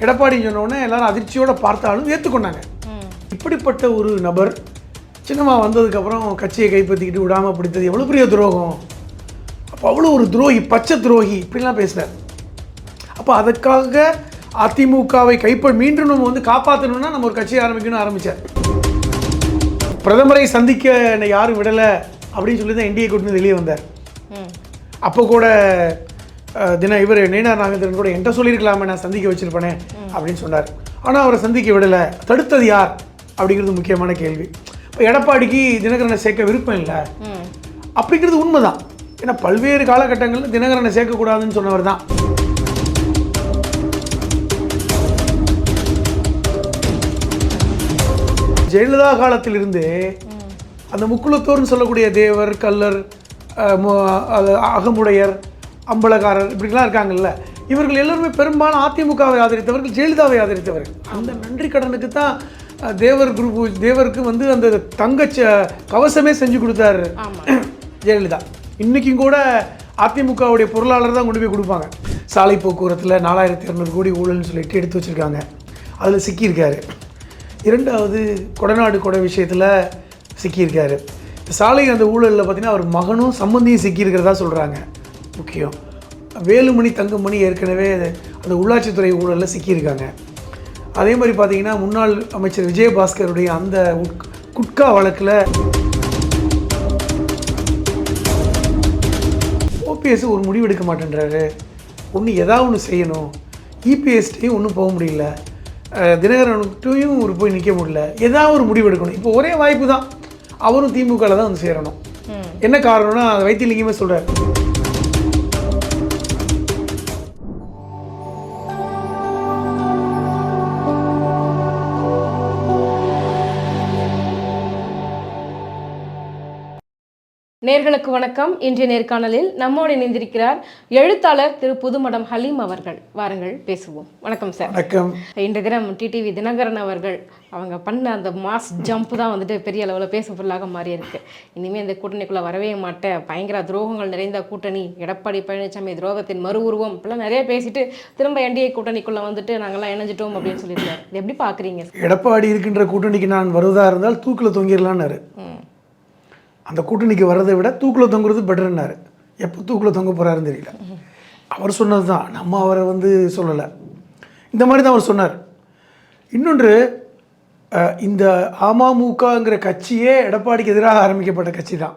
எடப்பாடின்னு சொன்னோடனே எல்லாரும் அதிர்ச்சியோடு பார்த்தாலும் ஏற்றுக்கொண்டாங்க. இப்படிப்பட்ட ஒரு நபர் சின்னம்மா வந்ததுக்கப்புறம் கட்சியை கைப்பற்றிக்கிட்டு விடாமல் பிடித்தது எவ்வளோ பெரிய துரோகம். அப்போ அவ்வளோ ஒரு துரோகி, பச்சை துரோகி இப்படிலாம் பேசுகிறார். அப்போ அதுக்காக அதிமுகவை மீண்டும் நம்ம வந்து காப்பாற்றணும்னா நம்ம ஒரு கட்சியை ஆரம்பிச்சார். பிரதமரை சந்திக்க என்னை யாரும் விடலை அப்படின்னு சொல்லி தான் என்டிஏ கூட்டணி வெளியே வந்தார். அப்போ கூட இவர் நேனார் நாகேந்திரன் கூட என்கிட்ட சொல்லியிருக்கலாமே, நான் சந்திக்க வச்சிருப்பேனே அப்படின்னு சொன்னார். ஆனால் அவரை சந்திக்க விடலை. தடுத்தது யார் அப்படிங்கிறது முக்கியமான கேள்வி. இப்போ எடப்பாடிக்கு தினகரனை சேர்க்க விருப்பம் இல்லை அப்படிங்கிறது உண்மைதான். ஏன்னா பல்வேறு காலகட்டங்களில் தினகரனை சேர்க்கக்கூடாதுன்னு சொன்னவர் தான். ஜெயலலிதா காலத்திலிருந்து அந்த முக்குளத்தோர்னு சொல்லக்கூடிய தேவர், கல்லர், அகமுடையர், அம்பலக்காரர் இப்படிலாம் இருக்காங்கல்ல, இவர்கள் எல்லாருமே பெரும்பாலும் அதிமுகவை ஆதரித்தவர்கள், ஜெயலலிதாவை ஆதரித்தவர்கள். அந்த நன்றி கடனுக்கு தான் தேவருக்கு வந்து அந்த தங்க கவசமே செஞ்சு கொடுத்தாரு ஜெயலலிதா. இன்றைக்கும் கூட அதிமுகவுடைய பொருளாளர் தான் கொண்டு போய் கொடுப்பாங்க. சாலை போக்குவரத்தில் 4200 கோடி ஊழல்னு சொல்லிட்டு எடுத்து வச்சுருக்காங்க, அதில் சிக்கியிருக்காரு. இரண்டாவது கொடநாடு கொடை விஷயத்தில் சிக்கியிருக்காரு. சாலை அந்த ஊழலில் பார்த்திங்கன்னா அவர் மகனும் சம்பந்தியும் சிக்கியிருக்கிறதா சொல்கிறாங்க. முக்கியம் வேலுமணி தங்கமணி ஏற்கனவே அந்த உள்ளாட்சித்துறை ஊழலில் சிக்கியிருக்காங்க. அதே மாதிரி பார்த்திங்கன்னா முன்னாள் அமைச்சர் விஜயபாஸ்கருடைய அந்த குட்கா வழக்கில் ஓபிஎஸ் ஒரு முடிவு எடுக்க மாட்டேன்றாரு. ஏதாவது ஒன்று செய்யணும். இபிஎஸ்டையும் ஒன்றும் போக முடியல, தினகரனுக்கிட்டையும் ஒரு போய் நிற்க முடியல. ஏதாவது ஒரு முடிவு எடுக்கணும். இப்போ ஒரே வாய்ப்பு தான், அவரும் திமுகவில் தான் வந்து சேரணும். என்ன காரணம்னா அதை வைத்திலிங்கமே சொல்கிறார். நேர்களுக்கு வணக்கம். இன்றைய நேர்காணலில் நம்மோடு இணைந்திருக்கிறார் எழுத்தாளர் திரு புதுமடம் ஹலீம் அவர்கள். வாருங்கள் பேசுவோம். வணக்கம் சார். வணக்கம். இன்றைய தினம் டிடிவி தினகரன் அவர்கள் அவங்க பண்ண அந்த மாஸ் ஜம்ப் தான் வந்துட்டு பெரிய அளவில் பேச பொருளாக மாறி இருக்கு. இனிமேல் இந்த கூட்டணிக்குள்ளே வரவே மாட்டேன், பயங்கர துரோகங்கள் நிறைந்த கூட்டணி, எடப்பாடி பழனிசாமி துரோகத்தின் மறு உருவம் இப்பெல்லாம் நிறைய பேசிட்டு திரும்ப என்டிஏ கூட்டணிக்குள்ளே வந்துட்டு நாங்கள்லாம் இணைஞ்சிட்டோம் அப்படின்னு சொல்லியிருக்காரு. இது எப்படி பார்க்குறீங்க? எடப்பாடி இருக்கின்ற கூட்டணிக்கு நான் வருவதாக இருந்தால் தூக்கில் தொங்கிடலான்னாரு. அந்த கூட்டணிக்கு வர்றதை விட தூக்கில் தொங்குறது பெட்டர்னாரு. எப்போ தூக்கில் தொங்க போகிறாருன்னு தெரியல. அவர் சொன்னது தான், நம்ம அவரை வந்து சொல்லலை. இந்த மாதிரி தான் அவர் சொன்னார். இன்னொன்று, இந்த அமமுகங்கிற கட்சியே எடப்பாடிக்கு எதிராக ஆரம்பிக்கப்பட்ட கட்சி தான்.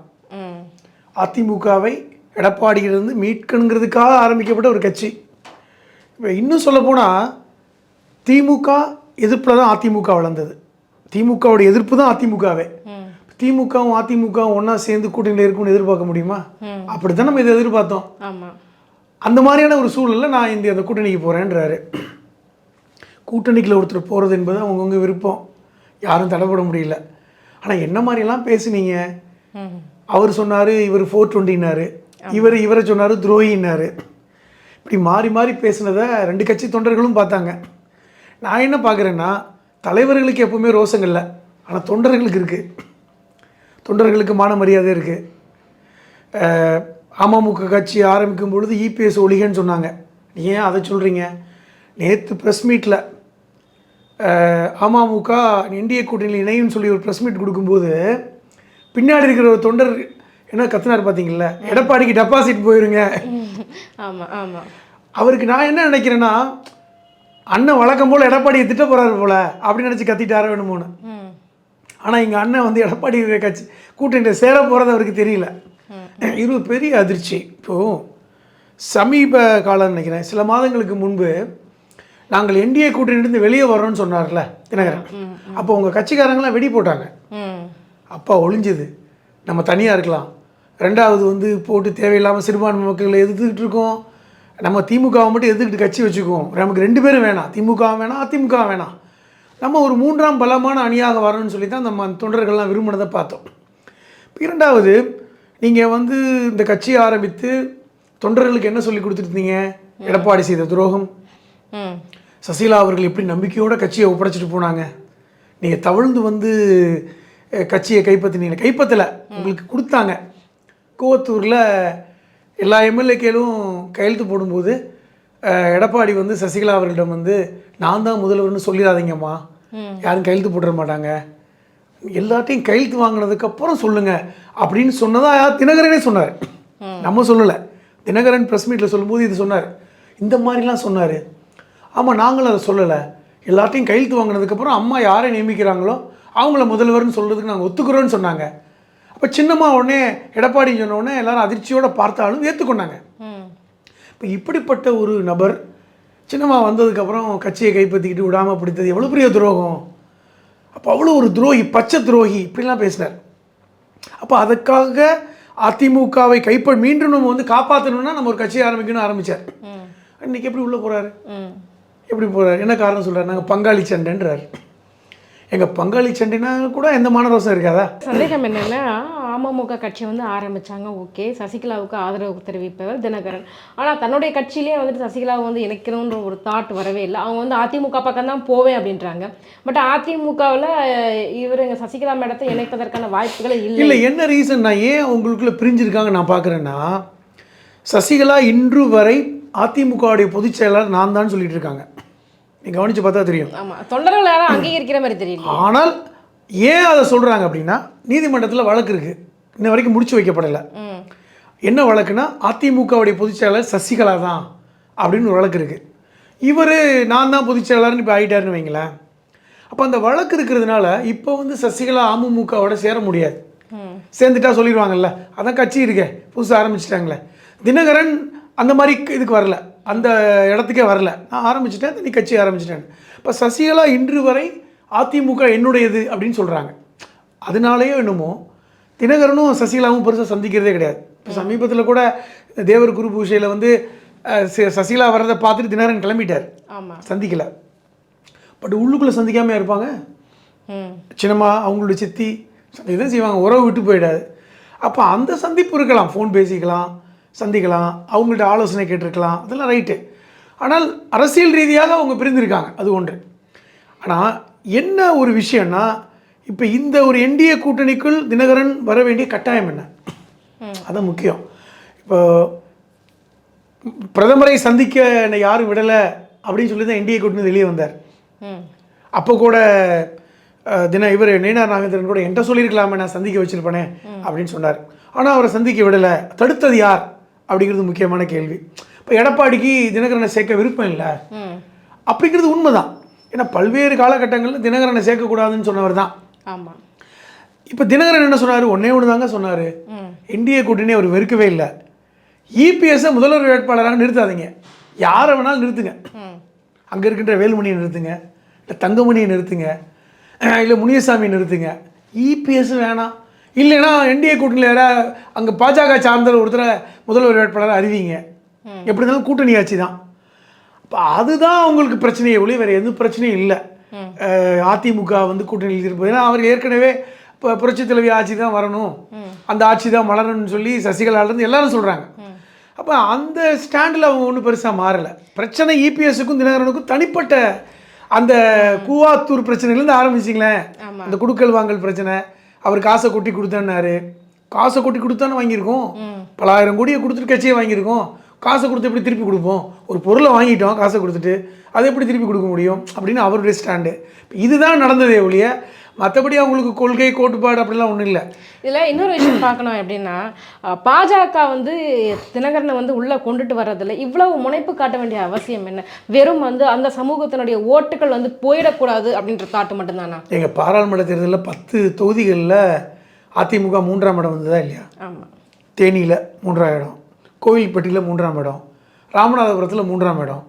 அதிமுகவை எடப்பாடியிலிருந்து மீட்கணுங்கிறதுக்காக ஆரம்பிக்கப்பட்ட ஒரு கட்சி. இப்போ இன்னும் சொல்லப்போனால் திமுக எதிர்ப்பில் தான் அதிமுக வளர்ந்தது. திமுகவுடைய எதிர்ப்பு தான் அதிமுகவே. திமுகவும் அதிமுகவும் ஒன்றா சேர்ந்து கூட்டணியில் இருக்கும்னு எதிர்பார்க்க முடியுமா? அப்படி தான் நம்ம இதை எதிர்பார்த்தோம். அந்த மாதிரியான ஒரு சூழலில் நான் அந்த கூட்டணிக்கு போகிறேன்றாரு. கூட்டணிக்குள்ள ஒருத்தர் போகிறது என்பது அவங்கவுங்க விருப்பம், யாரும் தடைப்பட முடியல. ஆனால் என்ன மாதிரிலாம் பேசுனீங்க? அவர் சொன்னார் இவர் 420னாரு, இவரை சொன்னார் துரோகின்னாரு. இப்படி மாறி மாறி பேசுனதை 2 கட்சி தொண்டர்களும் பார்த்தாங்க. நான் என்ன பார்க்குறேன்னா, தலைவர்களுக்கு எப்பவுமே ரோசம் இல்லை, ஆனால் தொண்டர்களுக்கு இருக்குது. தொண்டர்களுக்கு மான மரியாதை இருக்குது. அமமுக கட்சி ஆரம்பிக்கும் பொழுது இபிஎஸ் ஒழிகன்னு சொன்னாங்க. ஏன் அதை சொல்கிறீங்க? நேற்று ப்ரெஸ் மீட்டில் அமமுக என்டிஏ கூட்டணியில் இணையும்னு சொல்லி ஒரு ப்ரெஸ் மீட் கொடுக்கும்போது பின்னாடி இருக்கிற ஒரு தொண்டர் என்ன கத்துனார் பார்த்தீங்களா? எடப்பாடிக்கு டெபாசிட் போயிருங்க. ஆமாம் ஆமாம். அவருக்கு நான் என்ன நினைக்கிறேன்னா, அண்ணன் வழக்கம் போல் எடப்பாடியை திட்ட போகிறாரு போல் அப்படின்னு நினச்சி கத்திட்டார வேணுமோன்னு. ஆனால் எங்கள் அண்ணன் வந்து எடப்பாடி கட்சி கூட்டணியில் சேர போகிறது அவருக்கு தெரியல. இது ஒரு பெரிய அதிர்ச்சி. இப்போது சமீப காலம் நினைக்கிறேன், சில மாதங்களுக்கு முன்பு நாங்கள் என்டிஏ கூட்டணியிலிருந்து வெளியே வர்றோம்னு சொன்னார்ல தினகரன். அப்போ உங்கள் கட்சிக்காரங்களாம் வெடி போட்டாங்க. அப்பா ஒளிஞ்சுது, நம்ம தனியாக இருக்கலாம். ரெண்டாவது வந்து போட்டு தேவையில்லாமல் சிறுபான்மை மக்களை எதிர்த்துக்கிட்டு இருக்கோம், நம்ம திமுகவை மட்டும் எதிர்த்துக்கிட்டு கட்சி வச்சுக்குவோம், நமக்கு 2 பேரும் வேணாம், திமுக வேணாம் அதிமுக வேணாம், நம்ம ஒரு 3ஆம் பலமான அணியாக வரணும்னு சொல்லி தான் நம்ம தொண்டர்கள்லாம் விரும்பினதை பார்த்தோம். இரண்டாவது, நீங்கள் வந்து இந்த கட்சியை ஆரம்பித்து தொண்டர்களுக்கு என்ன சொல்லி கொடுத்துருந்தீங்க? எடப்பாடி செய்த துரோகம், சசிகலா அவர்கள் எப்படி நம்பிக்கையோடு கட்சியை ஒப்படைச்சிட்டு போனாங்க, நீங்கள் தவழ்ந்து வந்து கட்சியை கைப்பற்றினீங்க. கைப்பற்றலை, உங்களுக்கு கொடுத்தாங்க. கோவத்தூரில் எல்லா எம்எல்ஏக்களும் கையெழுத்து போடும்போது எடப்பாடி வந்து சசிகலா அவர்களிடம் வந்து நான் தான் முதல்வர்னு சொல்லிடாதீங்கம்மா, யாரும் கையெழுத்து போட்டுற மாட்டாங்க, எல்லாத்தையும் கையெழுத்து வாங்கினதுக்கப்புறம் சொல்லுங்கள் அப்படின்னு சொன்னதா தினகரனே சொன்னார். நம்ம சொல்லலை, தினகரன் ப்ரெஸ் மீட்டில் சொல்லும்போது இது சொன்னார், இந்த மாதிரிலாம் சொன்னார். ஆமாம், நாங்களும் அதை சொல்லலை, எல்லாத்தையும் கையெழுத்து வாங்கினதுக்கப்புறம் அம்மா யாரை நியமிக்கிறாங்களோ அவங்கள முதல்வர்னு சொல்கிறதுக்கு நாங்கள் ஒத்துக்கிறோன்னு சொன்னாங்க. அப்போ சின்னம்மா உடனே எடப்பாடி சொன்ன உடனே எல்லாரும் அதிர்ச்சியோடு பார்த்தாலும் ஏற்றுக்கொண்டாங்க. இப்போ இப்படிப்பட்ட ஒரு நபர் சின்னம்மா வந்ததுக்கப்புறம் கட்சியை கைப்பற்றிக்கிட்டு விடாமல் பிடித்தது எவ்வளோ பெரிய துரோகம். அப்போ அவ்வளோ ஒரு துரோகி, பச்சை துரோகி இப்படிலாம் பேசினார். அப்போ அதுக்காக அதிமுகவை மீண்டும் நம்ம வந்து காப்பாற்றணும்னா நம்ம ஒரு கட்சியை ஆரம்பிச்சார். இன்றைக்கி எப்படி உள்ளே போகிறாரு, எப்படி போகிறார், என்ன காரணம் சொல்கிறார், நாங்கள் பங்காளி சண்டைன்றார். எங்கள் பங்காளி சண்டைனா கூட எந்த மானரோசம் இருக்காதா? சந்தேகம் என்னென்னா, அமமுக கட்சி வந்து ஆரம்பித்தாங்க, ஓகே, சசிகலாவுக்கு ஆதரவு தெரிவிப்பவர் தினகரன். ஆனால் தன்னுடைய கட்சியிலே வந்துட்டு சசிகலாவை வந்து இணைக்கணுன்ற ஒரு தாட் வரவே இல்லை. அவங்க வந்து அதிமுக பக்கம் தான் போவேன் அப்படின்றாங்க. பட் அதிமுகவில் இவர் எங்கள் சசிகலா மேடத்தை இணைப்பதற்கான வாய்ப்புகளே இல்லை. இல்லை, என்ன ரீசன், நான் ஏன் உங்களுக்குள்ளே பிரிஞ்சிருக்காங்க நான் பார்க்குறேன்னா, சசிகலா இன்று வரை அதிமுகவுடைய பொதுச் செயலாளர் நான் தான் சொல்லிட்டு இருக்காங்க. நீங்கள் கவனித்து பார்த்தா தெரியும். ஆமாம், தொண்டர்கள் யாரும் அங்கீகரிக்கிற மாதிரி தெரியல. ஆனால் ஏன் அதை சொல்கிறாங்க அப்படின்னா, நீதிமன்றத்தில் வழக்கு இருக்குது, இன்ன வரைக்கும் முடிச்சு வைக்கப்படலை. என்ன வழக்குன்னா, அதிமுகவுடைய பொதுச் செயலாளர் சசிகலா தான் அப்படின்னு ஒரு வழக்கு இருக்குது. இவர் நான் தான் பொதுச் செயலாளர்னு இப்போ ஆகிட்டாருன்னு வைங்களேன். அப்போ அந்த வழக்கு இருக்கிறதுனால இப்போ வந்து சசிகலா அமமுகவோட சேர முடியாது. சேர்ந்துட்டா சொல்லிடுவாங்கல்ல, அதான் கட்சி இருக்கே புதுசாக ஆரம்பிச்சிட்டாங்களே. தினகரன் அந்த மாதிரி இதுக்கு வரல, அந்த இடத்துக்கே வரல, நான் ஆரம்பிச்சிட்டேன், நீ கட்சி ஆரம்பிச்சிட்டேன். இப்போ சசிகலா இன்று வரை அதிமுக என்னுடையது அப்படின்னு சொல்கிறாங்க. அதனாலேயோ என்னமோ தினகரனும் சசிகலாவும் பெருசாக சந்திக்கிறதே கிடையாது. இப்போ சமீபத்தில் கூட தேவர் குரு பூஷையில் வந்து சசிகலா வர்றதை பார்த்துட்டு தினகரன் கிளம்பிட்டார், சந்திக்கலை. பட் உள்ளுக்குள்ளே சந்திக்காமல் இருப்பாங்க. சின்னம்மா அவங்களுடைய சித்தி இதான் செய்வாங்க, உறவு விட்டு போயிடாது. அப்போ அந்த சந்திப்பு இருக்கலாம், ஃபோன் பேசிக்கலாம், சந்திக்கலாம், அவங்கள்ட்ட ஆலோசனை கேட்டிருக்கலாம், அதெல்லாம் ரைட்டு. ஆனால் அரசியல் ரீதியாக அவங்க பிரிந்திருக்காங்க, அது ஒன்று. ஆனால் என்ன ஒரு விஷயம்னா, இப்போ இந்த ஒரு என்டிஏ கூட்டணிக்குள் தினகரன் வர வேண்டிய கட்டாயம் என்ன, அதான் முக்கியம். இப்போ பிரதமரை சந்திக்க என்னை யாரும் விடலை அப்படின்னு சொல்லி தான் என்டிஏ கூட்டணி வெளியே வந்தார். அப்போ கூட இவர் நயினார் நாகேந்திரன் கூட என்கிட்ட சொல்லியிருக்கலாமே, நான் சந்திக்க வச்சிருப்பேனே அப்படின்னு சொன்னார். ஆனால் அவரை சந்திக்க விடலை, தடுத்தது யார் அப்படிங்கிறது முக்கியமான கேள்வி. இப்போ எடப்பாடிக்கு தினகரனை சேர்க்க விருப்பம் இல்லை அப்படிங்கிறது உண்மைதான். ஏன்னா பல்வேறு காலகட்டங்களில் தினகரனை சேர்க்கக்கூடாதுன்னு சொன்னவர் தான். ஆமாம். இப்போ தினகரன் என்ன சொன்னார், ஒன்றே ஒன்று தாங்க சொன்னார், என்டிஏ கூட்டணி அவர் வெறுக்கவே இல்லை, இபிஎஸ்ஸை முதல்வர் வேட்பாளராக நிறுத்தாதீங்க, யாரை வேணாலும் நிறுத்துங்க, அங்கே இருக்கின்ற வேலுமணியை நிறுத்துங்க, இல்லை தங்கமணியை நிறுத்துங்க, இல்லை முனியசாமியை நிறுத்துங்க, இபிஎஸ் வேணாம், இல்லைன்னா என்டிஏ கூட்டணியில் யாராவது அங்கே பாஜக சார்ந்த ஒருத்தரை முதல்வர் வேட்பாளராக அறிவிங்க, எப்படி இருந்தாலும் கூட்டணி ஆட்சி தான். இப்போ அதுதான் அவங்களுக்கு பிரச்சனையே ஒழிய வேறு எந்த பிரச்சனையும் இல்லை. அதிமுக வந்து கூட்டணியில் இருப்பது, ஏன்னா அவர் ஏற்கனவே இப்போ புரட்சித் தலைவி ஆட்சி தான் வரணும், அந்த ஆட்சி தான் மலரணும்னு சொல்லி சசிகலாலேருந்து எல்லாரும் சொல்கிறாங்க. அப்போ அந்த ஸ்டாண்டில் அவங்க ஒன்றும் பெருசாக மாறலை. பிரச்சனை இபிஎஸ்ஸுக்கும் தினகரனுக்கும் தனிப்பட்ட அந்த கூவாத்தூர் பிரச்சனையிலேருந்து ஆரம்பிச்சிங்களேன். அந்த குடுக்கல் வாங்கல் பிரச்சனை, அவர் காசை கொட்டி கொடுத்தேன்னாரு, காசை கொட்டி கொடுத்தானே வாங்கியிருக்கோம், பல ஆயிரம் கோடியை கொடுத்துட்டு கட்சியை வாங்கியிருக்கோம், காசை கொடுத்து எப்படி திருப்பி கொடுப்போம், ஒரு பொருளை வாங்கிட்டோம் காசை கொடுத்துட்டு அதை எப்படி திருப்பி கொடுக்க முடியும் அப்படின்னு அவருடைய ஸ்டாண்டு. இதுதான் நடந்ததே ஒழிய மற்றபடி அவங்களுக்கு கொள்கை கோட்பாடு அப்படிலாம் ஒன்றும் இல்லை. இதில் இன்னொரு விஷயம் பார்க்கணும் எப்படின்னா, பாஜக வந்து தினகரனை வந்து உள்ளே கொண்டுட்டு வர்றதில்ல இவ்வளவு முனைப்பு காட்ட வேண்டிய அவசியம் என்ன? வெறும் வந்து அந்த சமூகத்தினுடைய ஓட்டுகள் வந்து போயிடக்கூடாது அப்படின்ற தாட்டு மட்டும்தானா? எங்கள் பாராளுமன்ற தேர்தலில் 10 தொகுதிகளில் அதிமுக 3ஆம் இடம் வந்ததா இல்லையா? ஆமாம். தேனியில் 3ஆம் இடம், கோவில்பட்டியில் 3ஆம் இடம், ராமநாதபுரத்தில் 3ஆம் இடம்.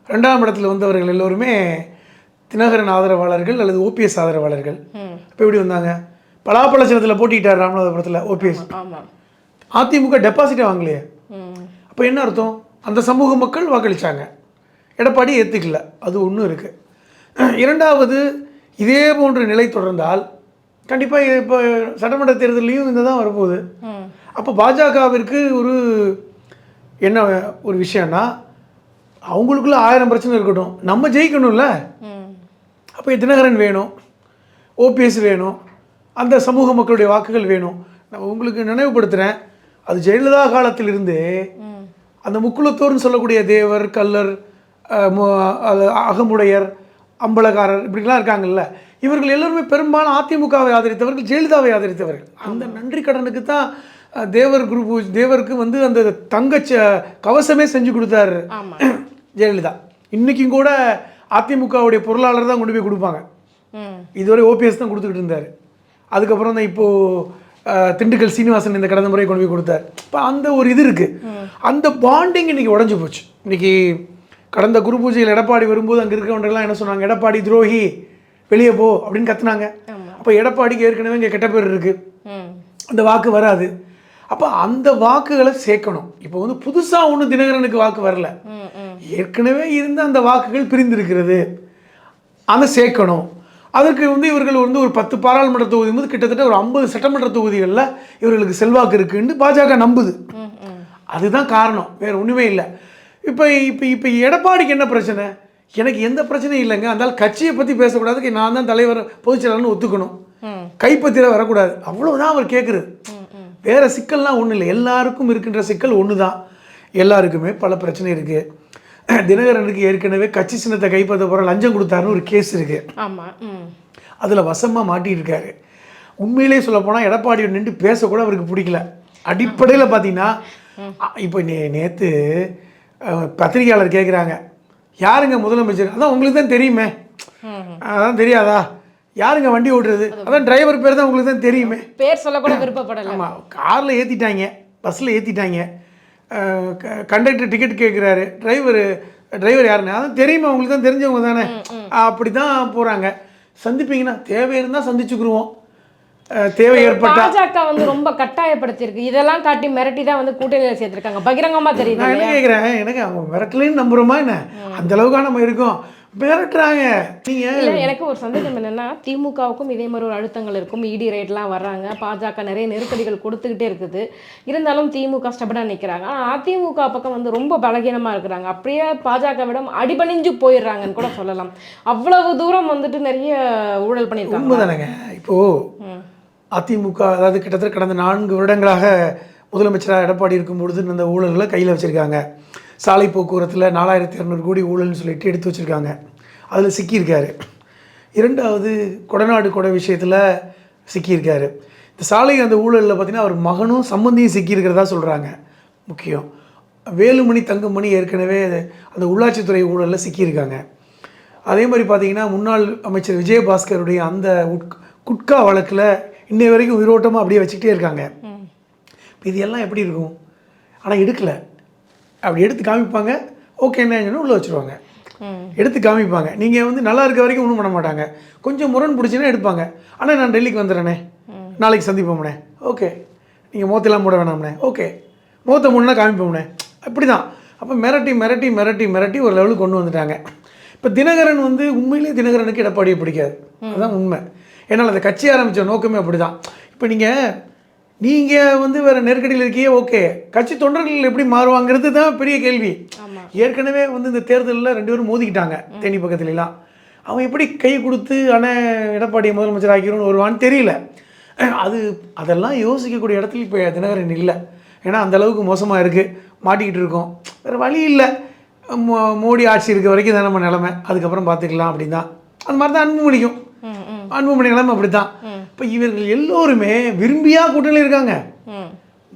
2ஆம் இடத்துல வந்தவர்கள் எல்லோருமே தினகரன் ஆதரவாளர்கள் அல்லது ஓபிஎஸ் ஆதரவாளர்கள். இப்போ எப்படி வந்தாங்க? பலாப்பழச்சனத்தில் போட்டிட்டார் ராமநாதபுரத்தில் ஓபிஎஸ். அதிமுக டெபாசிட்டே வாங்கலையே. அப்போ என்ன அர்த்தம்? அந்த சமூக மக்கள் வாக்களித்தாங்க, எடப்பாடி ஏற்றுக்கல, அது ஒன்றும் இருக்குது. இரண்டாவது, இதே போன்ற நிலை தொடர்ந்தால் கண்டிப்பாக இப்போ சட்டமன்ற தேர்தலையும் இந்த தான் வரப்போகுது. அப்போ பாஜகவிற்கு ஒரு என்ன ஒரு விஷயம்னா, அவங்களுக்குள்ள 1000 பிரச்சனை இருக்கட்டும், நம்ம ஜெயிக்கணும்ல. அப்போ தினகரன் வேணும், ஓபிஎஸ் வேணும், அந்த சமூக மக்களுடைய வாக்குகள் வேணும். நான் உங்களுக்கு நினைவுபடுத்துகிறேன், அது ஜெயலலிதா காலத்திலிருந்து அந்த முக்குளத்தோர்னு சொல்லக்கூடிய தேவர், கல்லர், அகமுடையர், அம்பலகாரர் இப்படிலாம் இருக்காங்கல்ல, இவர்கள் எல்லாருமே பெரும்பாலும் அதிமுகவை ஆதரித்தவர்கள், ஜெயலலிதாவை ஆதரித்தவர்கள். அந்த நன்றி கடனுக்கு தான் தேவருக்கு வந்து அந்த கவசமே செஞ்சு கொடுத்தாரு ஜெயலலிதா. இன்றைக்கும் கூட அதிமுகவுடைய பொருளாளர் தான் கொண்டு போய் கொடுப்பாங்க. இதுவரை ஓபிஎஸ் தான் கொடுத்துக்கிட்டு இருந்தார். அதுக்கப்புறம் தான் இப்போது திண்டுக்கல் சீனிவாசன் இந்த கடந்த முறை கொண்டு போய் கொடுத்தார். இப்போ அந்த ஒரு இது இருக்குது. அந்த பாண்டிங் இன்றைக்கி உடஞ்சி போச்சு. இன்றைக்கி கடந்த குரு பூஜையில் எடப்பாடி வரும்போது அங்கே இருக்கிறவங்கெல்லாம் என்ன சொன்னாங்க, எடப்பாடி துரோகி வெளியே போ அப்படின்னு கத்துனாங்க. அப்போ எடப்பாடிக்கு ஏற்கனவே இங்கே கெட்ட பேர் இருக்குது, அந்த வாக்கு வராது. அப்போ அந்த வாக்குகளை சேர்க்கணும். இப்போ வந்து புதுசாக ஒன்றும் தினகரனுக்கு வாக்கு வரல, ஏற்கனவே இருந்த அந்த வாக்குகள் பிரிந்திருக்கிறது, அதை சேர்க்கணும். அதற்கு வந்து இவர்கள் வந்து ஒரு 10 பாராளுமன்ற தொகுதி போது கிட்டத்தட்ட ஒரு 50 சட்டமன்ற தொகுதிகளில் இவர்களுக்கு செல்வாக்கு இருக்குன்னு பாஜக நம்புது. அதுதான் காரணம், வேறு ஒன்றுமே இல்லை. இப்போ இப்போ இப்போ எடப்பாடிக்கு என்ன பிரச்சனை? எனக்கு எந்த பிரச்சனையும் இல்லைங்க. அதனால் கட்சியை பற்றி பேசக்கூடாதுக்கு நான் தான் தலைவர் பொதுச்செயலாளர்னு ஒத்துக்கணும், கைப்பற்றியில் வரக்கூடாது, அவ்வளோதான் அவர் கேட்குறது. வேறு சிக்கல்லாம் ஒன்றும் இல்லை. எல்லாருக்கும் இருக்கின்ற சிக்கல் ஒன்று தான். எல்லாருக்குமே பல பிரச்சனை இருக்குது. தினகரனுக்கு ஏற்கனவே கட்சி சின்னத்தை கைப்பற்ற போகிற லஞ்சம் கொடுத்தாருன்னு ஒரு கேஸ் இருக்குது. ஆமாம், அதில் வசமாக மாட்டியிருக்காரு. உண்மையிலே சொல்லப்போனால் எடப்பாடியோட நின்று பேசக்கூட அவருக்கு பிடிக்கல. அடிப்படையில் பார்த்தீங்கன்னா இப்போ நேற்று பத்திரிகையாளர் கேட்குறாங்க, யாருங்க முதலமைச்சர்? அதான் உங்களுக்கு தான் தெரியுமே. அதான் தெரியாதா? யாருங்க வண்டி ஓட்டுறது? அதான் டிரைவர் பேர் தான் உங்களுக்கு தான் தெரியுமே. பேர் சொல்லக்கூட விருப்பப்படலை. ஆமாம், காரில் ஏற்றிட்டாங்க, பஸ்ஸில் ஏற்றிட்டாங்க, கண்டக்டர் டிக்கெட் கேட்குறாரு, டிரைவர் யாருன்னு அதான் தெரியுமா, உங்களுக்கு தான் தெரிஞ்சவங்க தானே. அப்படி தான் போகிறாங்க. சந்திப்பீங்கன்னா தேவை இருந்தால் சந்திச்சுக்குருவோம், தேவை ஏற்பட்டா. பாஜக வந்து ரொம்ப கட்டாயப்படுத்தியிருக்கு. இதெல்லாம் காட்டி மிரட்டி தான் வந்து கூட்டணியில் சேர்த்துருக்காங்க, பகிரங்கமாக தெரியுது. நான் என்ன கேட்குறேன், எனக்கு அவங்க மிரட்டலைன்னு நம்புகிறோமா என்ன? அந்த அளவுக்காக நம்ம இருக்கோம், மிரட்டுறாங்க. நீங்கள் எனக்கு ஒரு சந்தேகம் என்னென்னா, திமுகவுக்கும் இதே மாதிரி ஒரு அழுத்தங்கள் இருக்கும், இடி ரைட்லாம் வர்றாங்க, பாஜக நிறைய நெருக்கடிகள் கொடுத்துக்கிட்டே இருக்குது. இருந்தாலும் திமுக ஸ்டெபனாக நிற்கிறாங்க. ஆனால் அதிமுக பக்கம் வந்து ரொம்ப பலகீனமாக இருக்கிறாங்க. அப்படியே பாஜகவிடம் அடிபணிஞ்சு போயிடுறாங்கன்னு கூட சொல்லலாம். அவ்வளவு தூரம் வந்துட்டு நிறைய ஊழல் பண்ணியிருக்காங்க. உண்மைதானேங்க. இப்போது அதிமுக அதாவது கிட்டத்தட்ட கடந்த 4 வருடங்களாக முதலமைச்சராக எடப்பாடி இருக்கும்பொழுது இந்த ஊழல்களை கையில் வச்சுருக்காங்க. சாலை போக்குவரத்தில் 4200 கோடி ஊழல்னு சொல்லிட்டு எடுத்து வச்சுருக்காங்க, அதில் சிக்கியிருக்காரு. 2வது கொடநாடு கொடை விஷயத்தில் சிக்கியிருக்காரு. இந்த சாலை அந்த ஊழலில் பார்த்திங்கன்னா அவர் மகனும் சம்பந்தியும் சிக்கியிருக்கிறதா சொல்கிறாங்க. முக்கியம் வேலுமணி தங்கமணி ஏற்கனவே அந்த உள்ளாட்சித்துறை ஊழலில் சிக்கியிருக்காங்க. அதே மாதிரி பார்த்திங்கன்னா முன்னாள் அமைச்சர் விஜயபாஸ்கருடைய அந்த குட்கா வழக்கில் இன்னை வரைக்கும் உயிரோட்டமாக அப்படியே வச்சுக்கிட்டே இருக்காங்க. இப்போ இது எல்லாம் எப்படி இருக்கும்? ஆனால் எடுக்கலை. அப்படி எடுத்து காமிப்பாங்க, ஓகே என்ன உள்ளே வச்சுருவாங்க, எடுத்து காமிப்பாங்க. நீங்கள் வந்து நல்லா இருக்க வரைக்கும் ஒன்றும் பண்ண மாட்டாங்க, கொஞ்சம் முரண் பிடிச்சின்னா எடுப்பாங்க. ஆனால் நான் டெல்லிக்கு வந்துடுறேனே, நாளைக்கு சந்திப்போம்னே, ஓகே நீங்கள் முகத்தெல்லாம் மூட வேணாம்னே, ஓகே முகத்தை மூடனா காமிப்போம்னே, அப்படி தான். அப்போ மிரட்டி மிரட்டி மிரட்டி மிரட்டி ஒரு லெவலுக்கு கொண்டு வந்துட்டாங்க. இப்போ தினகரன் வந்து உண்மையிலேயே தினகரனுக்கு எடப்பாடியை பிடிக்காது, அதுதான் உண்மை. ஏன்னால் அந்த கட்சி ஆரம்பித்த நோக்கமே அப்படி தான். இப்போ நீங்கள் வந்து வேறு நெருக்கடியில் இருக்கியே, ஓகே கட்சி தொண்டர்கள் எப்படி மாறுவாங்கிறது தான் பெரிய கேள்வி. ஏற்கனவே வந்து இந்த தேர்தலில் 2 பேரும் மோதிக்கிட்டாங்க தேனி பக்கத்துலலாம். அவன் எப்படி கை கொடுத்து ஆனால் எடப்பாடியை முதலமைச்சர் ஆக்கிடும்னு வருவான்னு தெரியல. அதெல்லாம் யோசிக்கக்கூடிய இடத்துல இப்போ தினகரன் இல்லை. ஏன்னா அந்தளவுக்கு மோசமாக இருக்குது, மாட்டிக்கிட்டு இருக்கோம், வேறு வழி இல்லை. மோடி ஆட்சி இருக்க வரைக்கும் தான் நம்ம நிலமை, அதுக்கப்புறம் பார்த்துக்கலாம் அப்படின்னு தான். அது மாதிரி தான் அன்புமணி நிலைமை அப்படி தான். இப்போ இவர்கள் எல்லோருமே விரும்பியா கூட்டணியில் இருக்காங்க.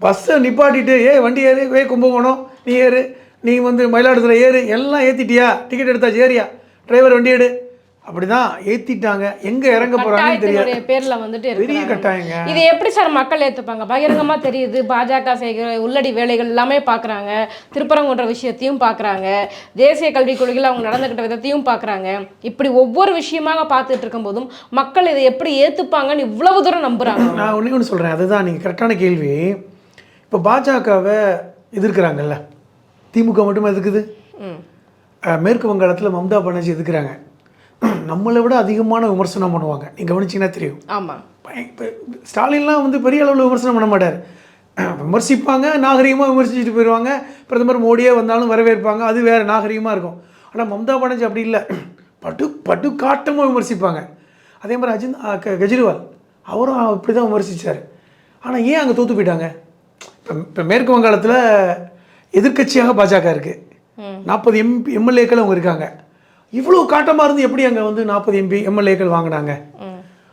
பஸ்ஸை நிப்பாட்டிட்டு வண்டி ஏறு, கும்பகோணம் நீ ஏறு, நீ வந்து மயிலாடுதுறை ஏறு, எல்லாம் ஏற்றிட்டியா, டிக்கெட் எடுத்தாச்சு ஏறியா, டிரைவர் வண்டி எடு, அப்படிதான் ஏற்றிட்டாங்க. எங்கே இறங்க போகிறாங்கன்னு தெரியாது, பேரில் வந்துட்டு பெரிய கட்டாயங்க. இது எப்படி சார் மக்கள் ஏற்றுப்பாங்க? பகிரங்கமாக தெரியுது, பாஜக செய்கிற உள்ளடி வேலைகள் எல்லாமே பார்க்குறாங்க, திருப்பரங்குன்ற விஷயத்தையும் பார்க்குறாங்க, தேசிய கல்விக் கொள்கையில் அவங்க நடந்துக்கிட்ட விதத்தையும் பார்க்குறாங்க. இப்படி ஒவ்வொரு விஷயமாக பார்த்துட்டு இருக்கும்போதும் மக்கள் இதை எப்படி ஏற்றுப்பாங்கன்னு இவ்வளவு தூரம் நம்புகிறாங்க? நான் ஒன்று சொல்கிறேன், அதுதான் நீங்கள் கரெக்டான கேள்வி. இப்போ பாஜகவை எதிர்க்கிறாங்கல்ல, திமுக மட்டுமே எதுக்குது. மேற்கு வங்காளத்தில் மம்தா பானர்ஜி எதுக்குறாங்க, நம்மளை விட அதிகமான விமர்சனம் பண்ணுவாங்க. நீங்கள் கவனிச்சிங்கன்னா தெரியும். ஆமாம், இப்போ ஸ்டாலின்லாம் வந்து பெரிய அளவில் விமர்சனம் பண்ண மாட்டார், விமர்சிப்பாங்க, நாகரிகமாக விமர்சிச்சுட்டு போயிடுவாங்க. பிரதமர் மோடியே வந்தாலும் வரவேற்பாங்க, அது வேறு நாகரிகமாக இருக்கும். ஆனால் மம்தா பானர்ஜி அப்படி இல்லை, பட்டு காட்டமாக விமர்சிப்பாங்க. அதே மாதிரி கெஜ்ரிவால் அவரும் அப்படி தான் விமர்சித்தார். ஆனால் ஏன் அங்கே தோற்று போயிட்டாங்க? இப்போ மேற்கு வங்காளத்தில் எதிர்க்கட்சியாக பாஜக இருக்குது, 40 எம்எல்ஏக்கள் அவங்க இருக்காங்க. இவ்வளோ காட்டமாக இருந்து எப்படி அங்கே வந்து 40 எம்எல்ஏக்கள் வாங்கினாங்க?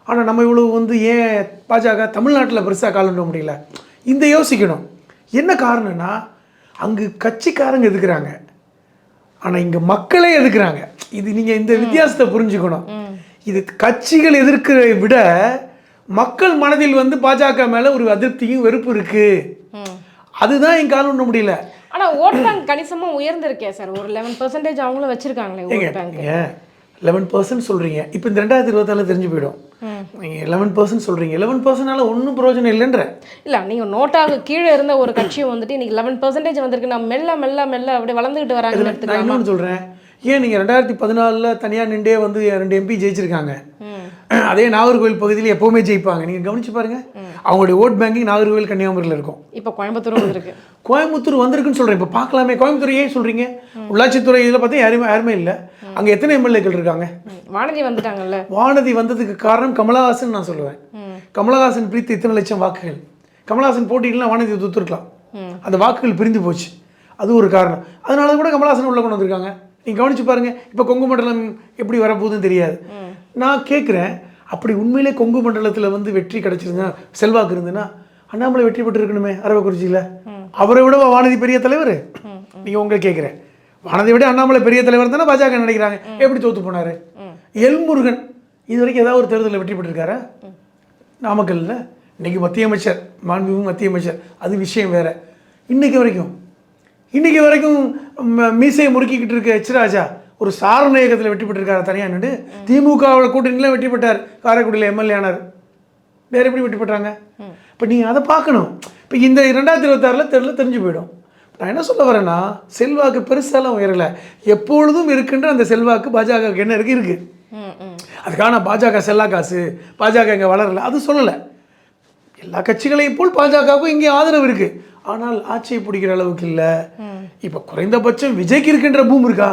ஆனால் நம்ம இவ்வளோ வந்து ஏன் பாஜக தமிழ்நாட்டில் பெருசாக காலண்ட முடியல? இந்த யோசிக்கணும். என்ன காரணம்னா அங்கு கட்சிக்காரங்க எதுக்குறாங்க, ஆனால் இங்கே மக்களே எதுக்குறாங்க. இது நீங்கள் இந்த வித்தியாசத்தை புரிஞ்சுக்கணும். இது கட்சிகள் எதிர்க்கிறதை விட மக்கள் மனதில் வந்து பாஜக மேலே ஒரு அதிருப்தியும் வெறுப்பு இருக்குது. அதுதான் எங்க கால் ஒண்ண முடியல. ஆனா ஓட் பேங்க் கணிசமா உயர்ந்திருக்கே சார். ஒரு 11% அவங்களும் வச்சிருக்காங்களே ஓட் பேங்க். 11% சொல்றீங்க. இப்போ இந்த 2024 தெரிஞ்சு போயிடும். நீங்க 11% சொல்றீங்க. 11%னால ஒன்றும் பிரயோஜனம் இல்லைன்ற. இல்ல நீங்க நோட்டாக கீழே இருந்த ஒரு கட்சியை வந்துட்டு இன்னைக்கு 11% வந்திருக்கு. நான் மெல்ல மெல்ல மெல்ல அப்படியே வளர்ந்துகிட்டு வராங்கன்னு நான் எடுத்துக்கலாம். இன்னொன்று சொல்றேன். ஏன் நீங்கள் 2014 தனியாக நின்றே வந்து 2 MP ஜெயிச்சிருக்காங்க. அதே நாகர்கோவில் பகுதியில் எப்போவுமே ஜெயிப்பாங்க. நீங்கள் கவனிச்சு பாருங்க. அவங்களுடைய ஓட் பேங்கிங் நாகர்கோவில் கன்னியாகுமரியில் இருக்கும். இப்போ கோயம்புத்தூரும் வந்திருக்கு. கோயம்புத்தூர் வந்திருக்குன்னு சொல்கிறேன். இப்போ பார்க்கலாமே. கோயம்புத்தூர் ஏன் சொல்கிறீங்க? உள்ளாட்சித்துறை இதில் பார்த்தா யாருமே இல்லை. அங்கே எத்தனை எம்எல்ஏக்கள் இருக்காங்க? வானதி வந்துட்டாங்கல்ல. வானதி வந்ததுக்கு காரணம் கமலஹாசன் நான் சொல்லுவேன். கமலஹாசன் பிரித்து இத்தனை லட்சம் வாக்குகள். கமலஹாசன் போட்டிக்கலாம் வானதி தூத்துருக்கலாம். அந்த வாக்குகள் பிரிந்து போச்சு. அது ஒரு காரணம். அதனால கூட கமலஹாசன் உள்ள கொண்டு வந்திருக்காங்க. நீங்கள் கவனிச்சு பாருங்கள். இப்போ கொங்கு மண்டலம் எப்படி வரப்போகுதுன்னு தெரியாது. நான் கேட்குறேன், அப்படி உண்மையிலே கொங்கு மண்டலத்தில் வந்து வெற்றி கிடச்சிருந்தா, செல்வாக்கு இருந்ததுன்னா அண்ணாமலை வெற்றி பெற்று இருக்கணுமே அரவக்குறிச்சியில். அவரை விட வானதி பெரிய தலைவர். நீங்கள் உங்களை கேட்குறேன், வானதி விட அண்ணாமலை பெரிய தலைவர் தானே பாஜக நினைக்கிறாங்க. எப்படி தோற்று போனார்? எல்முருகன் இது வரைக்கும் ஏதாவது ஒரு தேர்தலில் வெற்றி பெற்றிருக்காரா? நாமக்கல்ல இன்னைக்கு மத்திய அமைச்சர், மாண்புமிகு மத்திய அமைச்சர், அது விஷயம் வேற. இன்னைக்கு வரைக்கும் மீசையை முறுக்கிக்கிட்டு இருக்க எச் ராஜா ஒரு சாரண இயக்கத்தில் வெற்றி பெற்றிருக்காரு. தனியாக நின்று திமுகவோட கூட்டணியில் வெற்றி பெற்றார். காரைக்குடியில் எம்எல்ஏ ஆனார். வேறு எப்படி வெற்றி பெற்றாங்க? இப்போ நீங்கள் அதை பார்க்கணும். இப்போ இந்த 2026 தெரிஞ்சு போயிடும். நான் என்ன சொல்ல வரேன்னா, செல்வாக்கு பெருசாலாம் உயரலை. எப்பொழுதும் இருக்கின்ற அந்த செல்வாக்கு பாஜக என்ன இருக்குது. அதுக்கான பாஜக செல்லா காசு, பாஜக இங்கே வளரலை அது சொல்லலை. எல்லா கட்சிகளையும் போல் பாஜகவுக்கும் இங்கே ஆதரவு இருக்குது. ஆனால் ஆட்சியை பிடிக்கிற அளவுக்கு இல்லை. இப்போ குறைந்தபட்சம் விஜய்க்கு இருக்கின்ற பூம் இருக்கா?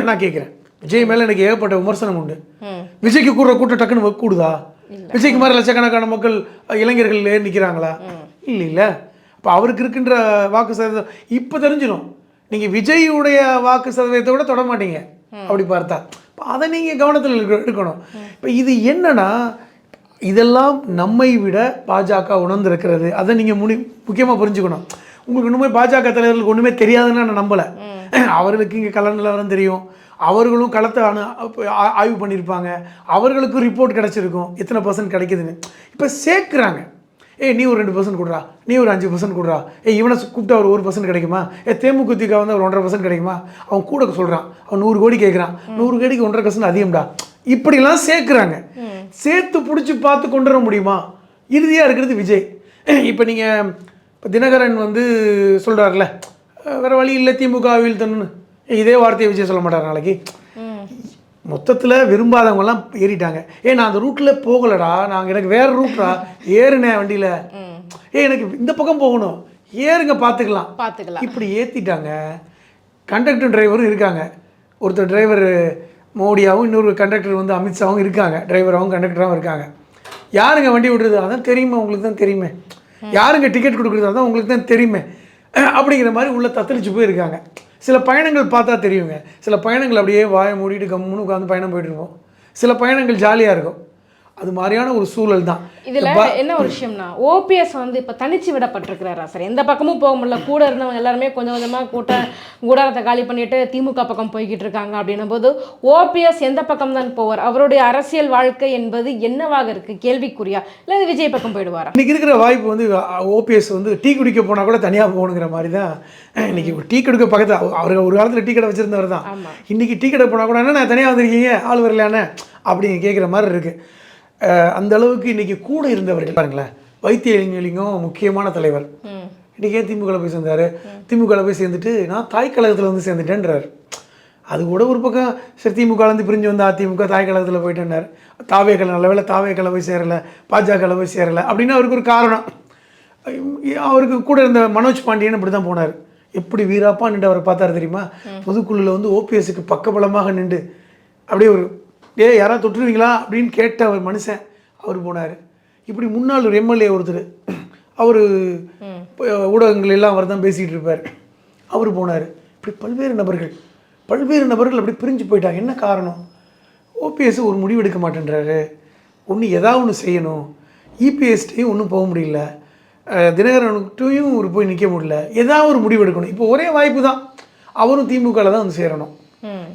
நான் கேட்குறேன். விஜய் மேலே எனக்கு ஏகப்பட்ட விமர்சனம் உண்டு. விஜய்க்கு கூடுற கூட்டம் டக்குன்னு கூடுதா? விஜய்க்கு மாதிரி லட்சக்கணக்கான மக்கள் இளைஞர்கள் நிற்கிறாங்களா? இல்லை. அப்போ அவருக்கு இருக்கின்ற வாக்கு சதவீதம் இப்போ தெரிஞ்சிடும். நீங்கள் விஜயுடைய வாக்கு சதவீதத்தை விட தொட மாட்டீங்க அப்படி பார்த்தா. இப்போ அதை நீங்கள் கவனத்தில் எடுக்கணும். இப்போ இது என்னன்னா, இதெல்லாம் நம்மை விட பாஜக உணர்ந்திருக்கிறது. அதை நீங்கள் முக்கியமாக புரிஞ்சுக்கணும். உங்களுக்கு இன்னுமே பாஜக தலைவர்களுக்கு ஒன்றுமே தெரியாதுன்னு நான் நம்பலை. அவர்களுக்கு இங்கே கள நிலவரம் தெரியும். அவர்களும் களத்தை ஆய்வு பண்ணியிருப்பாங்க. அவர்களுக்கும் ரிப்போர்ட் கிடச்சிருக்கும் எத்தனை % கிடைக்குதுன்னு. இப்போ சேர்க்குறாங்க. நீ ஒரு 2% கொடுறா, நீ ஒரு 5% கொடுறா, இவனை கூப்பிட்டா ஒரு 1% கிடைக்குமா? தேமுதிக வந்து ஒரு 1.5% கிடைக்குமா? அவன் கூட சொல்கிறான், அவன் 100 கோடி கேட்குறான். 100 கோடிக்கு 1.5% அதிகம்டா. இப்படிலாம் சேர்க்குறாங்க. சேர்த்து பிடிச்சி பார்த்து கொண்டு வர முடியுமா? இறுதியாக இருக்கிறது விஜய். இப்போ நீங்கள் இப்போ தினகரன் வந்து சொல்கிறார்ல, வேறு வழி இல்லை திமுக வீழ்த்தணும்னு. இதே வார்த்தையை விஜய் சொல்ல மாட்டார் நாளைக்கு. மொத்தத்தில் விரும்பாதவங்கெல்லாம் ஏறிட்டாங்க. நான் அந்த ரூட்டில் போகலடா, எனக்கு வேறு ரூட்ரா, ஏறுனேன் வண்டியில். எனக்கு இந்த பக்கம் போகணும், ஏறுங்க பார்த்துக்கலாம். இப்படி ஏற்றிட்டாங்க. கண்டக்டர் டிரைவரும் இருக்காங்க. ஒருத்தர் டிரைவர் மோடியாகவும், இன்னொரு கண்டக்டர் வந்து அமித்ஷாவும் இருக்காங்க. டிரைவராகவும் கண்டக்டராகவும் இருக்காங்க. யாருங்க வண்டி விடுறது? அதான் தெரியுமே, உங்களுக்கு தான் தெரியுமே. யாருங்க டிக்கெட் கொடுக்குறது? அதான் உங்களுக்கு தான் தெரியுமே. அப்படிங்கிற மாதிரி உள்ள தத்தளிச்சு போயிருக்காங்க. சில பயணங்கள் பார்த்தா தெரியுங்க. சில பயணங்கள் அப்படியே வாயை மூடிட்டு கம்முன்னு உட்காந்து பயணம் போயிட்டு இருப்போம். சில பயணங்கள் ஜாலியாக இருக்கும். அது மாதிரியான ஒரு சூழல் தான். இதில் என்ன ஒரு விஷயம்னா, ஓபிஎஸ் வந்து இப்போ தனிச்சு விடப்பட்டிருக்கிறாரா சார்? எந்த பக்கமும் போக முடியல. கூட இருந்தவங்க எல்லாருமே கொஞ்சம் கொஞ்சமாக கூடாரத்தை காலி பண்ணிட்டு திமுக பக்கம் போய்கிட்டு இருக்காங்க. அப்படின்னும் போது ஓபிஎஸ் எந்த பக்கம் தான் போவார்? அவருடைய அரசியல் வாழ்க்கை என்பது என்னவாக இருக்கு? கேள்விக்குறியா? இல்லை விஜய் பக்கம் போயிடுவாரா? இன்னைக்கு இருக்கிற வாய்ப்பு வந்து ஓபிஎஸ் வந்து டீ குடிக்க போனால் கூட தனியாக போகணுங்கிற மாதிரி தான். இன்னைக்கு டீ குடிக்க பக்கத்தில் அவர் ஒரு காலத்தில் டீ கடை வச்சிருந்தவர் தான். இன்னைக்கு டீ கடை போனால் கூட என்ன தனியாக வந்திருக்கீங்க, ஆள் வரலையானே அப்படின்னு கேட்குற மாதிரி இருக்குது. அந்த அளவுக்கு இன்றைக்கி கூட இருந்தவர்கள் பாருங்களேன். வைத்தியலிங்கம் முக்கியமான தலைவர். இன்றைக்கி ஏன் திமுக போய் சேர்ந்தார்? திமுக போய் சேர்ந்துட்டு நான் தாய் கழகத்தில் வந்து சேர்ந்துட்டேன்றார். அது கூட ஒரு பக்கம் சரி, திமுகலேருந்து பிரிஞ்சு வந்து அதிமுக தாய் கழகத்தில் போயிட்டேன்னார். தாவேக்களை நல்ல வேலை தாவேக்களை போய் சேரலை, பாஜகவில் போய் சேரலை அப்படின்னு அவருக்கு ஒரு காரணம். அவருக்கு கூட இருந்த மனோஜ் பாண்டியன் அப்படி தான் போனார். எப்படி வீராப்பா நின்று அவரை பார்த்தாரு தெரியுமா? பொதுக்குழுவில் வந்து ஓபிஎஸ்க்கு பக்கபலமாக நின்று அப்படியே ஒரு யாராவது தொட்டுருவீங்களா அப்படின்னு கேட்ட அவர் மனுஷன் அவர் போனார். இப்படி முன்னாள் ஒரு எம்எல்ஏ ஒருத்தர், அவர் ஊடகங்கள் எல்லாம் அவர் தான் பேசிகிட்டு இருப்பார். அவர் போனார். இப்படி பல்வேறு நபர்கள் அப்படி பிரிஞ்சு போயிட்டாங்க. என்ன காரணம்? ஓபிஎஸ் ஒரு முடிவு எடுக்க மாட்டேன்றாரு. ஒன்று ஏதாவது ஒன்று செய்யணும். இபிஎஸ்டையும் ஒன்றும் போக முடியல, தினகரன்கிட்டையும் ஒரு போய் நிற்க முடியல. ஏதாவது ஒரு முடிவு எடுக்கணும். இப்போ ஒரே வாய்ப்பு தான், அவரும் திமுகவில் தான் வந்து சேரணும்.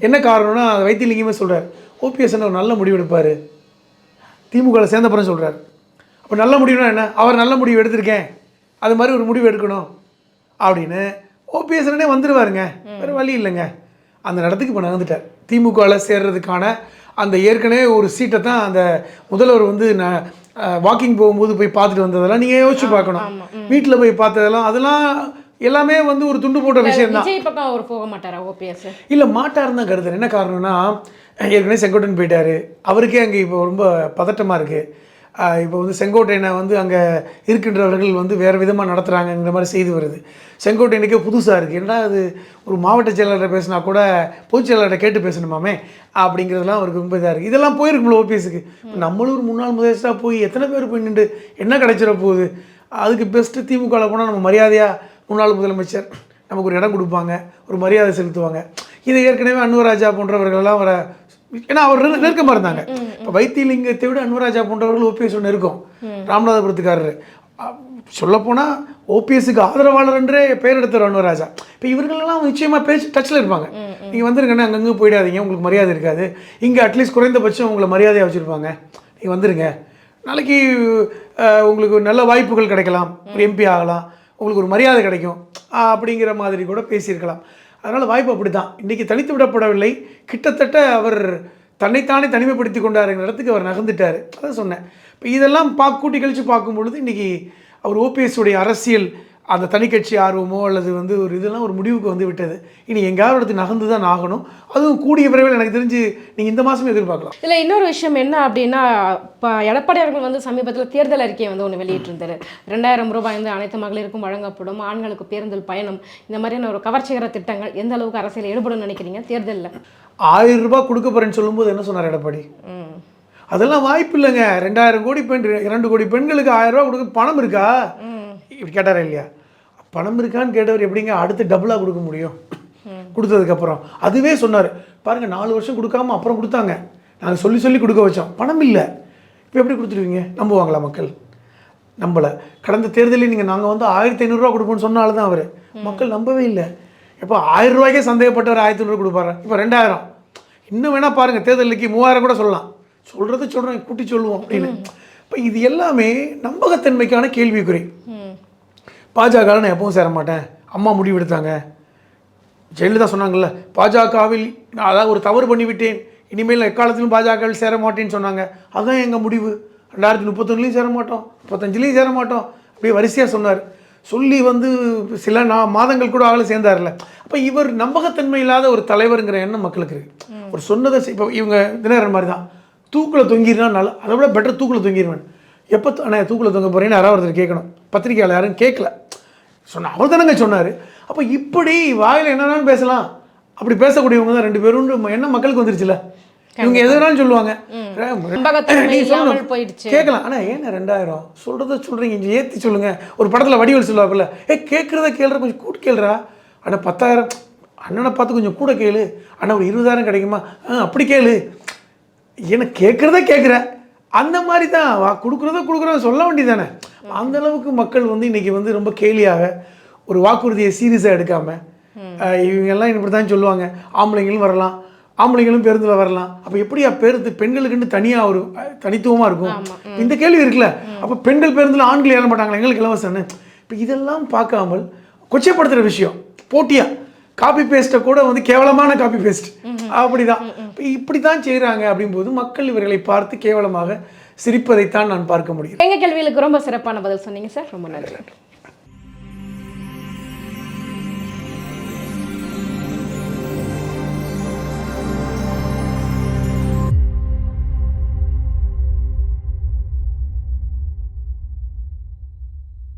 என்ன காரணம்னா வைத்திலிங்கமே சொல்கிறார், ஓபிஎஸ் ஒரு நல்ல முடிவு எடுப்பார், திமுகவில் சேர்ந்தப்புறம் சொல்கிறார். அப்போ நல்ல முடிவுனா என்ன? அவர் நல்ல முடிவு எடுத்திருக்கேன், அது மாதிரி ஒரு முடிவு எடுக்கணும் அப்படின்னு ஓபிஎஸ்னே வந்துடுவாருங்க. வேறு வழி இல்லைங்க. அந்த இடத்துக்கு இப்போ நகர்ந்துட்டார். திமுகவில் சேர்றதுக்கான அந்த ஏற்கனவே ஒரு சீட்டை தான் அந்த முதல்வர் வந்து நான் வாக்கிங் போகும்போது போய் பார்த்துட்டு வந்ததெல்லாம் நீங்கள் யோசிச்சு பார்க்கணும். வீட்டில் போய் பார்த்ததெல்லாம் அதெல்லாம் எல்லாமே வந்து ஒரு துண்டு போட்ட விஷயம் தான். விஜய் பக்கம் அவர் போக மாட்டாரா ஓபிஎஸ்? இல்லை, மாட்டாருன்னு தான் கருதுறேன். என்ன காரணம்னா ஏற்கனவே செங்கோட்டையன் போயிட்டார். அவருக்கே அங்கே இப்போ ரொம்ப பதட்டமாக இருக்குது. இப்போ வந்து செங்கோட்டையனை வந்து அங்கே இருக்கின்றவர்கள் வந்து வேறு விதமாக நடத்துகிறாங்கங்கிற மாதிரி செய்தி வருது. செங்கோட்டையனுக்கே புதுசாக இருக்குது. ஏன்னா அது ஒரு மாவட்ட செயலாளரை பேசினா கூட பொதுச் செயலாளரை கேட்டு பேசணுமாமே அப்படிங்கிறதுலாம் அவருக்கு ரொம்ப இதாக இருக்குது. இதெல்லாம் போயிருக்கும்ல ஓபிஎஸ்க்கு. நம்மளும் ஒரு முன்னாள் முதலமைச்சராக போய் எத்தனை பேர் போய் நின்று என்ன கிடைச்சிட போகுது? அதுக்கு பெஸ்ட்டு திமுகவில் போனால் நம்ம மரியாதையாக முன்னாள் முதலமைச்சர் நமக்கு ஒரு இடம் கொடுப்பாங்க, ஒரு மரியாதை செலுத்துவாங்க. இதை ஏற்கனவே அன்வராஜா போன்றவர்களெல்லாம் வர, ஏன்னா அவர் நெருக்கமாக இருந்தாங்க. இப்போ வைத்திலிங்கத்தை விட அன்வராஜா போன்றவர்கள் ஓபிஎஸ் ஒன்று இருக்கும். ராமநாதபுரத்துக்காரர் சொல்லப்போனால் ஓபிஎஸ்க்கு ஆதரவாளர் என்றே பெயர் எடுத்தார் அன்வராஜா. இப்போ இவர்களெல்லாம் நிச்சயமாக பேசி டச்சில் இருப்பாங்க. நீங்கள் வந்துருங்கண்ணே, அங்கங்கே போயிடாதீங்க, உங்களுக்கு மரியாதை இருக்காது. இங்கே அட்லீஸ்ட் குறைந்தபட்சம் உங்களை மரியாதையாக வச்சுருப்பாங்க, நீங்கள் வந்துருங்க, நாளைக்கு உங்களுக்கு நல்ல வாய்ப்புகள் கிடைக்கலாம், ஒரு எம்பி ஆகலாம், உங்களுக்கு ஒரு மரியாதை கிடைக்கும் அப்படிங்கிற மாதிரி கூட பேசியிருக்கலாம். அதனால் வாய்ப்பு அப்படி தான். இன்றைக்கி தனித்து விடப்படவில்லை. கிட்டத்தட்ட அவர் தன்னைத்தானே தனிமைப்படுத்தி கொண்டாருங்கிற இடத்துக்கு அவர் நகர்ந்துட்டார். அதான் சொன்னேன். இப்போ இதெல்லாம் கூட்டி கழித்து பார்க்கும் பொழுது இன்றைக்கி அவர் ஓபிஎஸ்ஸுடைய அரசியல் அந்த தனிக்கட்சி ஆர்வமோ அல்லது வந்து ஒரு இதெல்லாம் ஒரு முடிவுக்கு வந்து விட்டது. இனி எங்கேயாவது இடத்துக்கு நகர்ந்து தான் ஆகணும். அதுவும் கூடிய விரைவில் எனக்கு தெரிஞ்சு நீங்கள் இந்த மாதமே எதிர்பார்க்கலாம். இதில் இன்னொரு விஷயம் என்ன அப்படின்னா, இப்போ எடப்பாடி அவர்கள் வந்து சமீபத்தில் தேர்தல் அறிக்கையை வந்து ஒன்று வெளியிட்டிருந்தார். 2000 ரூபாய் வந்து அனைத்து மகளிருக்கும் வழங்கப்படும், ஆண்களுக்கு பேருந்தில் பயணம், இந்த மாதிரியான ஒரு கவர்ச்சிகர திட்டங்கள் எந்த அளவுக்கு அரசியல் ஈடுபடும் நினைக்கிறீங்க தேர்தலில்? 1000 ரூபாய் கொடுக்க போகிறேன்னு சொல்லும்போது என்ன சொன்னார் எடப்பாடி? அதெல்லாம் வாய்ப்பு இல்லைங்க. 2000 கோடி பெண், 2 கோடி பெண்களுக்கு 1000 ரூபா கொடுக்க பணம் இருக்கா இப்படி கேட்டாரா இல்லையா? பணம் இருக்கான்னு கேட்டவர் எப்படிங்க அடுத்து டபுளாக கொடுக்க முடியும்? கொடுத்ததுக்கப்புறம் அதுவே சொன்னார் பாருங்கள், 4 வருஷம் கொடுக்காம அப்புறம் கொடுத்தாங்க, நாங்கள் சொல்லி கொடுக்க வச்சோம், பணம் இல்லை, இப்போ எப்படி கொடுத்துருவீங்க? நம்புவாங்களா மக்கள்? நம்பலை. கடந்த தேர்தலில் நீங்கள் நாங்கள் வந்து 1500 ரூபா கொடுப்போம்னு சொன்னால்தான் அவர், மக்கள் நம்பவே இல்லை. இப்போ 1000 ரூபாய்க்கே சந்தேகப்பட்டவர் 1500 கொடுப்பாரு, இப்போ 2000. இன்னும் வேணால் பாருங்கள், தேர்தலுக்கு 3000 கூட சொல்லலாம். சொல்கிறேன் கூட்டி சொல்லுவோம் அப்படின்னு. இப்போ இது எல்லாமே நம்பகத்தன்மைக்கான கேள்விக்குறி. பாஜகவில் நான் எப்பவும் சேர மாட்டேன், அம்மா முடிவு எடுத்தாங்க. ஜெயலலிதா சொன்னாங்கல்ல, பாஜகவில் அதாவது ஒரு தவறு பண்ணிவிட்டேன், இனிமேல் எக்காலத்திலும் பாஜகவில் சேர மாட்டேன்னு சொன்னாங்க. அதுதான் எங்கள் முடிவு, 2031 சேர மாட்டோம், 35 சேர மாட்டோம், அப்படியே வரிசையாக சொன்னார். சொல்லி வந்து சில மாதங்கள் கூட ஆகல சேர்ந்தார்ல. அப்போ இவர் நம்பகத்தன்மை இல்லாத ஒரு தலைவருங்கிற எண்ணம் மக்களுக்கு இருக்குது. ஒரு சொன்னதை இப்போ இவங்க தினகரன் மாதிரி தான், தூக்கில் தொங்கிடுனா நல்லா, அதை விட பெட்டர் தூக்கில் தொங்கிடுவேன். எப்போ ஆனால் தூக்கில் தொங்க போகிறேன்னு யாராவது ஒருத்தர் கேட்கணும். பத்திரிக்கையாளர் யாரும் கேட்கல, சொன்ன அவர் தானங்க சொன்னார். அப்போ இப்படி வாயில் என்னென்னு பேசலாம், அப்படி பேசக்கூடியவங்க தான் 2 பேரும் என்ன மக்களுக்கு வந்துருச்சுல. இவங்க எதுனாலும் சொல்லுவாங்க, கேட்கலாம். ஆனால் ஏன்னா 2000 சொல்கிறத சொல்கிறீங்க, இங்கே ஏற்றி சொல்லுங்கள். ஒரு படத்தில் வடிவல் சொல்லுவாங்கல்ல, கேட்குறத கேள்ற, கொஞ்சம் கூட்டு கேள்றா. ஆனால் 10,000 அண்ணனை பார்த்து கொஞ்சம் கூட கேளு, ஆனால் ஒரு 20,000 கிடைக்குமா, அப்படி கேளு, ஏன்னா கேட்குறத கேட்குற அந்த மாதிரி தான் கொடுக்குறத சொல்ல வேண்டியதானே. அந்தளவுக்கு மக்கள் வந்து இன்றைக்கி வந்து ரொம்ப கேலியாக ஒரு வாக்குறுதியை சீரியஸாக எடுக்காமல், இவங்கெல்லாம் இப்படி தான் சொல்லுவாங்க, ஆம்பளைங்களும் வரலாம், ஆம்பளைங்களும் பேருந்தில் வரலாம், அப்போ எப்படியா பேருந்து பெண்களுக்குன்னு தனியாக ஒரு தனித்துவமாக இருக்கும்? இந்த கேள்வி இருக்குல்ல. அப்போ பெண்கள் பேருந்தில் ஆண்கள் ஏற மாட்டாங்களா, எங்களுக்கு இலவசம்னு? இப்போ இதெல்லாம் பார்க்காமல் கொச்சைப்படுத்துகிற விஷயம், போட்டியாக காப்பி பேஸ்ட்டை கூட வந்து கேவலமான காப்பி பேஸ்ட் அப்படிதான். இப்படி தான் செய்கிறாங்க. அப்படிங்கும்போது மக்கள் இவர்களை பார்த்து கேவலமாக சிரிப்பதைத்தான் நான் பார்க்க முடியும். எங்கள் கேள்விகளுக்கு ரொம்ப சிறப்பான பதில் சொன்னீங்க சார், ரொம்ப நன்றி.